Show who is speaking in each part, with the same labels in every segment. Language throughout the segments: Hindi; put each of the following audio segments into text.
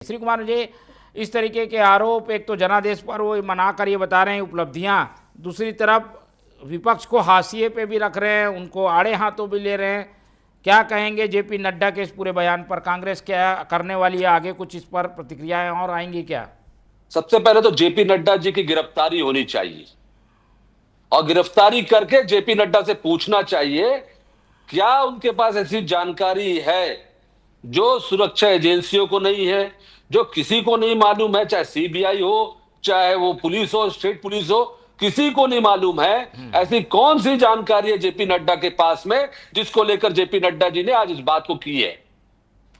Speaker 1: श्री कुमार जी, इस तरीके के आरोप, एक तो जनादेश पर वो मना कर ये बता रहे हैं उपलब्धियां, दूसरी तरफ विपक्ष को हाशिए पे भी रख रहे हैं, उनको आड़े हाथों भी ले रहे हैं। क्या कहेंगे जेपी नड्डा के इस पूरे बयान पर? कांग्रेस क्या करने वाली है आगे? कुछ इस पर प्रतिक्रियाएं और आएंगी क्या?
Speaker 2: सबसे पहले तो जेपी नड्डा जी की गिरफ्तारी होनी चाहिए और गिरफ्तारी करके जेपी नड्डा से पूछना चाहिए क्या उनके पास ऐसी जानकारी है जो सुरक्षा एजेंसियों को नहीं है, जो किसी को नहीं मालूम है, चाहे सीबीआई हो, चाहे वो पुलिस हो, स्टेट पुलिस हो, किसी को नहीं मालूम है। ऐसी कौन सी जानकारी है जेपी नड्डा के पास में जिसको लेकर जेपी नड्डा जी ने आज इस बात को की है?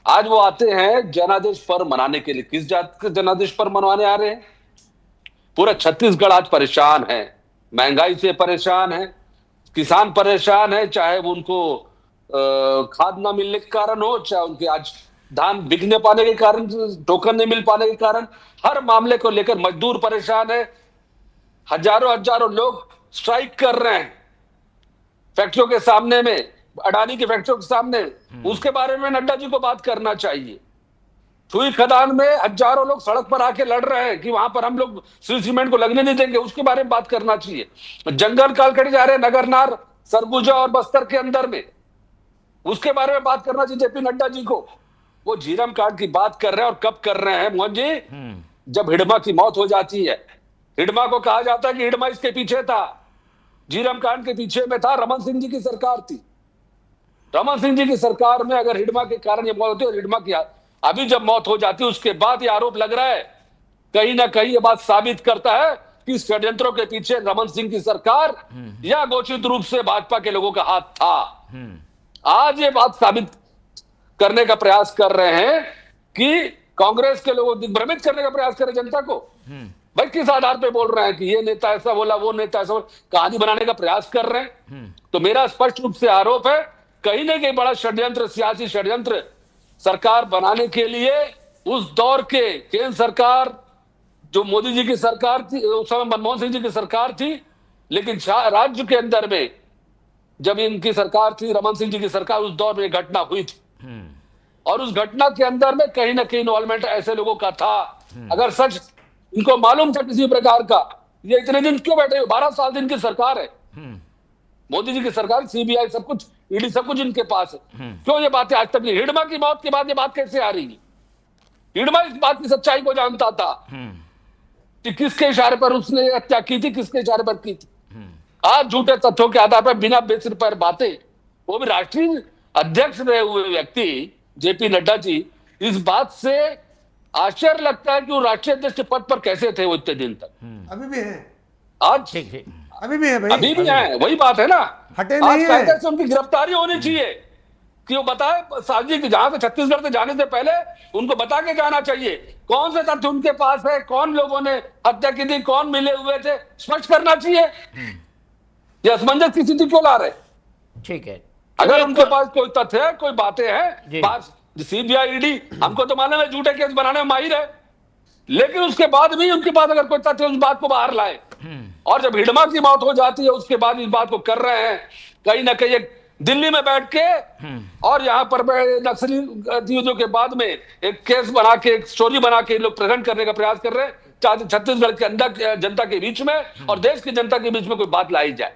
Speaker 2: आज वो आते हैं जनादेश पर्व मनाने के लिए। किस जात के जनादेश पर्व मनवाने आ रहे हैं? पूरा छत्तीसगढ़ आज परेशान है, महंगाई से परेशान है, किसान परेशान है, चाहे वो उनको खाद ना मिलने के कारण हो, चाहे उनके आज धान बिकने पाने के कारण, टोकन नहीं मिल पाने के कारण, हर मामले को लेकर मजदूर परेशान है। हजारों हजारों लोग स्ट्राइक कर रहे हैं फैक्ट्रियों के सामने में, अडानी की फैक्ट्रियों के सामने। उसके बारे में नड्डा जी को बात करना चाहिए। सुई खदान में हजारों लोग सड़क पर आके लड़ रहे हैं कि वहां पर हम लोग श्री सीमेंट को लगने नहीं देंगे, उसके बारे में बात करना चाहिए। जंगल काल कटे जा रहे हैं नगरनार, सरगुजा और बस्तर के अंदर में, उसके बारे में बात करना चाहिए जेपी नड्डा जी को। वो झीरम कांड की बात कर रहे हैं और कब कर रहे हैं मोहन जी? जब हिडमा की मौत हो जाती है। हिडमा को कहा जाता है कि हिडमा इसके पीछे था, झीरम कांड के पीछे में था, रमन सिंह जी की सरकार थी। रमन सिंह जी की सरकार में अगर हिडमा के कारण ये मौत होती है और हिडमा की अभी जब मौत हो जाती है उसके बाद ये आरोप लग रहा है, कहीं ना कहीं ये बात साबित करता है कि षड्यंत्रों के पीछे रमन सिंह की सरकार या घोषित रूप से भाजपा के लोगों का हाथ था। आज ये बात साबित करने का प्रयास कर रहे हैं कि कांग्रेस के लोगों दिग्भ्रमित करने का प्रयास कर रहे जनता को। भाई किस आधार पे बोल रहे हैं कि ये नेता ऐसा बोला, वो नेता ऐसा बोला, कहानी बनाने का प्रयास कर रहे हैं। तो मेरा स्पष्ट रूप से आरोप है कहीं ना कहीं बड़ा षड्यंत्र, सियासी षड्यंत्र सरकार बनाने के लिए उस दौर के केंद्र सरकार, जो मोदी जी की सरकार थी उस समय, मनमोहन सिंह जी की सरकार थी, लेकिन राज्य के अंदर में जब इनकी सरकार थी, रमन सिंह जी की सरकार, उस दौर में घटना हुई थी और उस घटना के अंदर में कहीं ना कहीं इन्वॉल्वमेंट ऐसे लोगों का था। अगर सच इनको मालूम था किसी प्रकार का, ये इतने दिन क्यों बैठे? 12 साल दिन की सरकार है मोदी जी की सरकार, सीबीआई सब कुछ, ईडी सब कुछ इनके पास है, क्यों ये बातें आज तक नहीं? हिडमा की मौत के बाद ये बात कैसे आ रही है? हिडमा इस बात की सच्चाई को जानता था कि किसके इशारे पर उसने हत्या की थी, किसके इशारे पर की थी। आज झूठे तथ्यों के आधार पर बिना बेसिर पर बातें, वो भी राष्ट्रीय अध्यक्ष रहे हुए व्यक्ति जेपी नड्डा जी, इस बात से आश्चर्य लगता है कि वो राष्ट्रीय अध्यक्ष के पद पर कैसे थे वो इतने दिन तक।
Speaker 3: अभी भी है,
Speaker 2: आज
Speaker 3: अभी भी है भाई,
Speaker 2: अभी भी है, वही बात है ना।
Speaker 3: हटे
Speaker 2: आज
Speaker 3: नहीं है।
Speaker 2: कायदे से उनकी गिरफ्तारी होनी चाहिए कि वो बताए साजिश, जहां से छत्तीसगढ़ से जाने से पहले उनको बता के जाना चाहिए कौन से तथ्य उनके पास है, कौन लोगों ने हत्या की थी, कौन मिले हुए थे, स्पष्ट करना चाहिए। ये असमंजस की स्थिति क्यों ला रहे?
Speaker 1: ठीक है,
Speaker 2: अगर उनके पास कोई तथ्य है, कोई बातें हैं, सीबीआई ईडी हमको तो मालूम है झूठे केस बनाने में माहिर है, लेकिन उसके बाद भी उनके पास अगर कोई तथ्य उस बात को बाहर लाए, और जब हिडमा की मौत हो जाती है उसके बाद इस बात को कर रहे हैं, कहीं ना कहीं दिल्ली में बैठ के और यहाँ पर नक्सली गतिविधियों के बाद में एक केस बना के, एक स्टोरी बना के लोग प्रेजेंट करने का प्रयास कर रहे हैं, चाहे छत्तीसगढ़ के अंदर जनता के बीच में और देश की जनता के बीच में कोई बात लाई जाए।